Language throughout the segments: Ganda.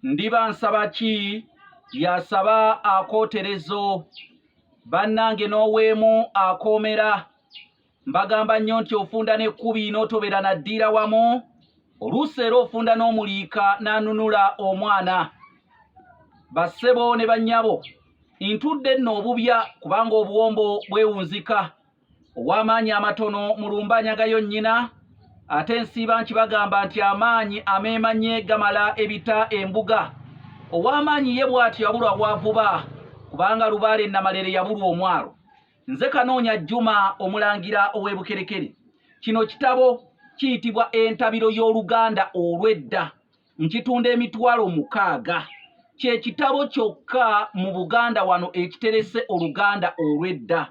ndiba nsaba ki yasaba akooterezo bannange n'oweemu akoomera mbagamba nnyo nti ofunda n'ekkubi n'otobera naddiira wamu oluusi era ofunda n'omuliika n'anunula omwana bassebo ne bannyabo ntudde nno obubya kubanga obuwombo bwewunzika ow'amaanyi amatono mulumbanyagayo nnyina ate nsiiba nkibagamba nti amaanyi ameemanye gamala ebita embuga ow'amaanyi ye bw'atyo yabulwa bwavuba kubanga lubaale namalere yabulwa omwalo nze Kanoonya Juma omulangira ow'ebukerekere kino kitabo kiyitibwa entabiro y'oluganda olw'edda nkitunda $600 kye kitabo kyokka mu Buganda wano ekiterese oluganda olw'edda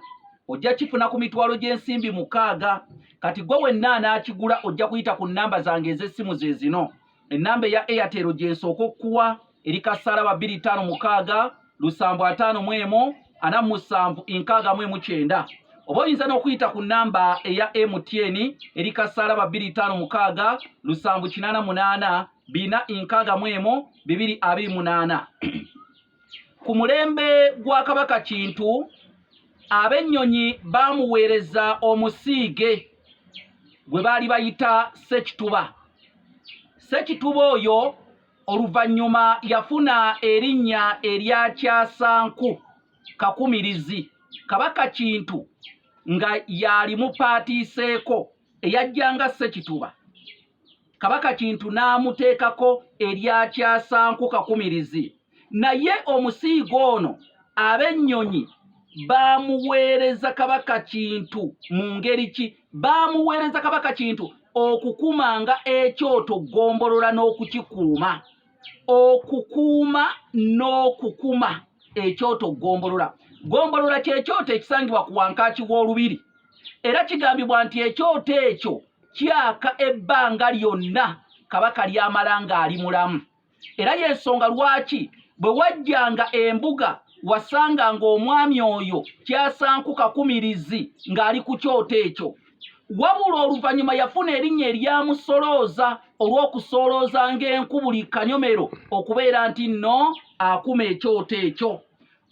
ojja kifuna ku mitwalo gy'ensimbi 6 kati gwe wenna anaakigula ojja kuyita ku nnamba zange ez'essimu ze zino ennamba eya Airtel gyensooka okuwa eri kasaraba 256 751 4769 oba oyinza n'okuyita ku nnamba eya MTN eri kasaraba 256 788 461 ku mulembe gwa Kabaka Kintu ab'ennyonyi baamuweereza omusiige gwe baali bayita Ssekituba. Ssekituba oyo oluvannyuma yafuna erinnya erya Kyasanku Kakumirizi. Kabaka Kintu nga yalimupaatiiseeko eyajjanga Ssekituba. Kabaka Kintu n'amuteekako erya Kyasanku Kakumirizi. Naye omusiige ono ab'ennyonyi baamuweereza Kabaka Kintu mu ngeri ki? Baamuweereza Kabaka Kintu okukumanga ekyoto Ggombolola n'okukikuuma. Okukuuma n'okukuma ekyoto Ggombolola. Ggombolola kyekyoto ekisangibwa ku wankaaki w'olubiri. Era kigambibwa nti ekyoto ekyo kyaka ebbanga lyonna Kabaka ly'amala ng'ali mulamu. Era y'ensonga lwaki bwe wajjanga embuga wasanganga omwami oyo Kyasanku Kakumirizi ng'ali ku kyoto ekyo. Wabula oluvannyuma yafuna erinnya eryamusolooza olw'okusolooza ng'enku buli kanyomero okubeera nti nno akuma ekyoto ekyo.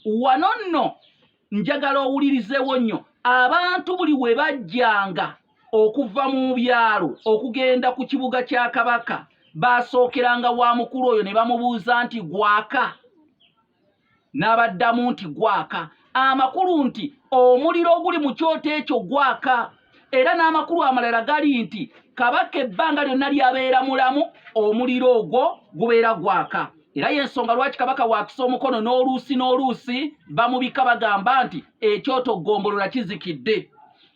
Wano nno njagala owulirizeewo nnyo abantu buli we bajjanga okuva mu byalo okugenda ku kibuga kya Kabaka baasookeranga wa mukulu oyo ne bamubuuza nti gwaka. N'abaddamu nti gwaka. Amakulu nti omuliro oguli mu kyoto ekyo gwaka. Era n'amakulu amalala gali nti Kabaka ebbanga lyonna lyabeera mulamu omuliro ogwo gubeera gwaka. Era y'ensonga lwaki Kabaka waakisa omukono n'oluusi bamubika bagamba nti ekyoto Ggombolola kizikidde.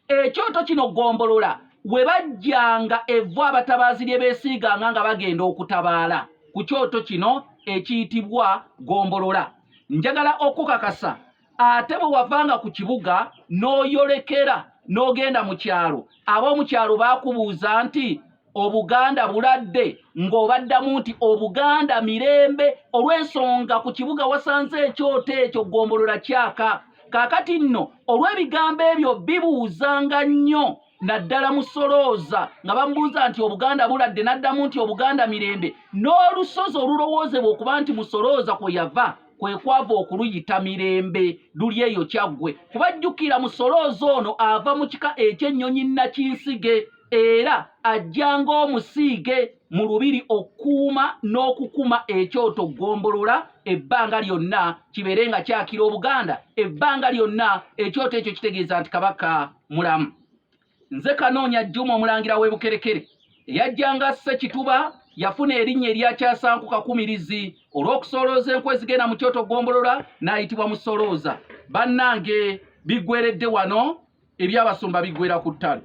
Ekyoto kino Ggombolola we bajjanga evvu abatabaazi lye beesiiganga nga bagenda okutabaala ku kyoto kino ekiyitibwa Ggombolola. Njagala okukakasa ate bwe wavanga ku kibuga n'oyolekera n'ogenda mu kyalo ab'omu kyalo baakubuuza nti Obuganda buladde ng'obaddamu nti Obuganda mirembe olw'ensonga ku kibuga wasanze ekyoto ekyo Ggombolola kyaka. Kaakati nno olw'ebigambo ebyo bibuuzanga nnyo naddala musolooza nga bamubuuza nti Obuganda buladde n'addamu nti Obuganda mirembe n'olusozi olulowoozebwa okuba nti musolooza kwe yava kwe kwava okuluyita mirembe luli eyo Kyaggwe. Kubajjukira musolooza ono ava mu kika eky'ennyonyi Nnakinsige era ajjanga omusiige mu lubiri okuuma n'okukuma ekyoto Ggombolola ebbanga lyonna kibeere nga kyakira Obuganda ebbanga lyonna ekyoto ekyo kitegeeza nti Kabaka mulamu. Nze Kanoonya Juma omulangira w'ebukerekere eyajjanga Ssekituba yafuna erinnya erya Kyasanku Kakumirizi olw'okusolooza enkwe zigenda mu kyoto Ggombolola n'ayitibwa musolooza. Bannange biggweredde wano ebyabasumba biggwera ku ttale.